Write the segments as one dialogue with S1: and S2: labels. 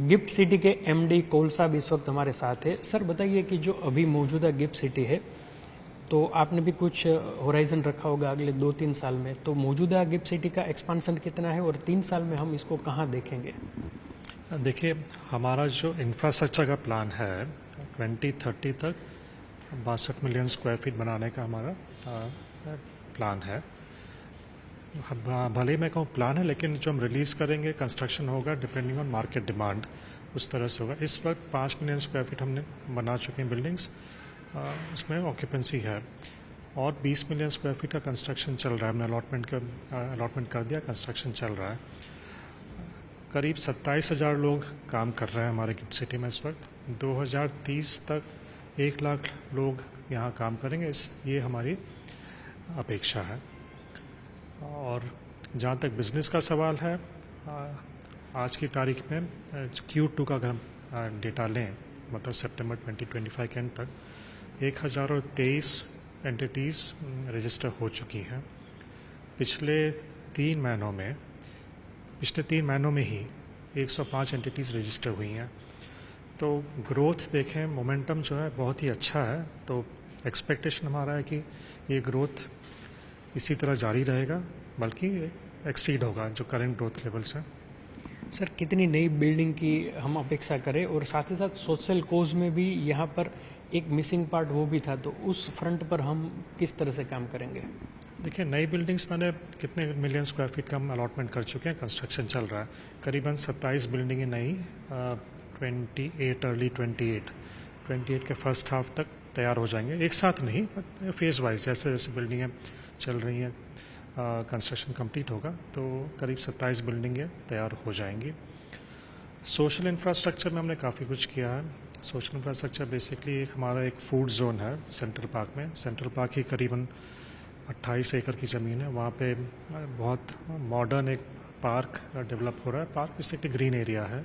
S1: Gift city के MD कोल साहब इस वक्त हमारे साथ है। सर बताइए कि जो अभी मौजूदा गिफ्ट सिटी है, तो आपने भी कुछ होराइजन रखा होगा अगले 2-3 साल में, तो मौजूदा गिफ्ट सिटी का एक्सपांशन कितना है और 3 साल में हम इसको कहाँ देखेंगे?
S2: देखिए, हमारा जो इंफ्रास्ट्रक्चर का प्लान है 2030 तक 62 मिलियन स्क्वायर फीट बनाने का हमारा प्लान है। भले ही मैं कहूँ प्लान है, लेकिन जो हम रिलीज़ करेंगे कंस्ट्रक्शन होगा डिपेंडिंग ऑन मार्केट डिमांड, उस तरह से होगा। इस वक्त 5 मिलियन स्क्वायर फीट हमने बना चुके हैं बिल्डिंग्स, उसमें ऑक्यूपेंसी है, और 20 मिलियन स्क्वायर फीट का कंस्ट्रक्शन चल रहा है। हमने अलॉटमेंट कर दिया, कंस्ट्रक्शन चल रहा है। करीब 27,000 लोग काम कर रहे हैं हमारे गिफ्ट सिटी में इस वक्त। 2030 तक 1 लाख लोग यहाँ काम करेंगे, ये हमारी अपेक्षा है। और जहाँ तक बिज़नेस का सवाल है, आज की तारीख में Q2 का अगर हम डेटा लें, मतलब सितंबर 2025 के एंड तक 1023 एंटिटीज़ रजिस्टर हो चुकी हैं। पिछले 3 महीनों में ही 105 एंटिटीज़ रजिस्टर हुई हैं। तो ग्रोथ देखें, मोमेंटम जो है बहुत ही अच्छा है। तो एक्सपेक्टेशन हमारा है कि ये ग्रोथ इसी तरह जारी रहेगा, बल्कि एक्सीड होगा जो करंट ग्रोथ लेवल्स हैं।
S1: सर कितनी नई बिल्डिंग की हम अपेक्षा करें, और साथ ही साथ सोशल कोज में भी यहाँ पर एक मिसिंग पार्ट वो भी था, तो उस फ्रंट पर हम किस तरह से काम करेंगे?
S2: देखिए, नई बिल्डिंग्स मैंने कितने मिलियन स्क्वायर फीट का हम अलॉटमेंट कर चुके हैं, कंस्ट्रक्शन चल रहा है। करीबन 27 बिल्डिंगें नई अर्ली 28 के फर्स्ट हाफ तक तैयार हो जाएंगे। एक साथ नहीं, फेज़ वाइज, जैसे जैसे बिल्डिंगें चल रही हैं, कंस्ट्रक्शन कंप्लीट होगा तो करीब 27 बिल्डिंगें तैयार हो जाएंगी। सोशल इंफ्रास्ट्रक्चर में हमने काफ़ी कुछ किया है। सोशल इंफ्रास्ट्रक्चर बेसिकली हमारा एक फूड जोन है सेंट्रल पार्क में। सेंट्रल पार्क ही करीबन 28 एकड़ की ज़मीन है। वहाँ पे बहुत मॉडर्न एक पार्क डेवलप हो रहा है। पार्क बेसिकली ग्रीन एरिया है,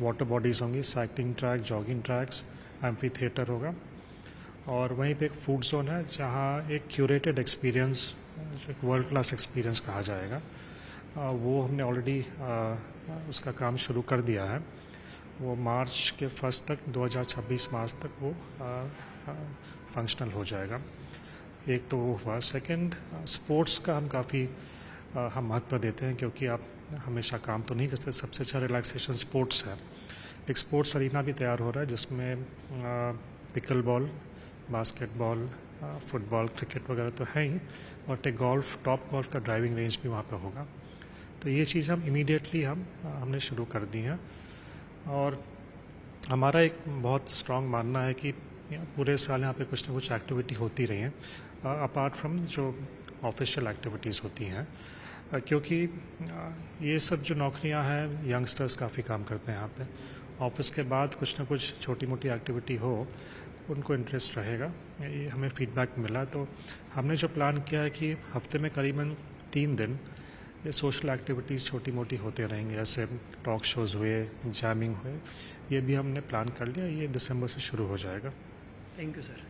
S2: वाटर बॉडीज़ होंगी, cycling track, jogging tracks, amphi theatre होगा, और वहीं पे एक फूड जोन है जहाँ एक क्यूरेटेड एक्सपीरियंस, जो एक वर्ल्ड क्लास एक्सपीरियंस कहा जाएगा, वो हमने ऑलरेडी उसका काम शुरू कर दिया है। वो मार्च के फर्स्ट तक, 2026 मार्च तक वो फंक्शनल हो जाएगा। एक तो वो हुआ। सेकंड, स्पोर्ट्स का हम काफ़ी हम महत्व देते हैं, क्योंकि आप हमेशा काम तो नहीं करते। सबसे अच्छा रिलैक्सेशन स्पोर्ट्स है। एक स्पोर्ट्स अरीना भी तैयार हो रहा है जिसमें pickle ball, basketball, football, cricket वगैरह तो है ही, और एक टॉप गोल्फ का ड्राइविंग रेंज भी वहाँ पे होगा। तो ये चीज़ हम इमीडिएटली हमने शुरू कर दी हैं। और हमारा एक बहुत स्ट्रॉन्ग मानना है कि पूरे साल यहाँ पे कुछ ना कुछ एक्टिविटी होती रही है, अपार्ट फ्रॉम जो ऑफिशियल एक्टिविटीज़ होती हैं, क्योंकि ये सब जो नौकरियाँ हैं, यंगस्टर्स काफ़ी काम करते हैं यहाँ पे। ऑफिस के बाद कुछ ना कुछ छोटी मोटी एक्टिविटी हो, उनको इंटरेस्ट रहेगा। ये हमें फीडबैक मिला, तो हमने जो प्लान किया है कि हफ्ते में करीबन 3 दिन ये सोशल एक्टिविटीज़ छोटी मोटी होते रहेंगे, जैसे टॉक शोज़ हुए, जैमिंग हुए, ये भी हमने प्लान कर लिया। ये दिसंबर से शुरू हो जाएगा।
S1: Thank you sir.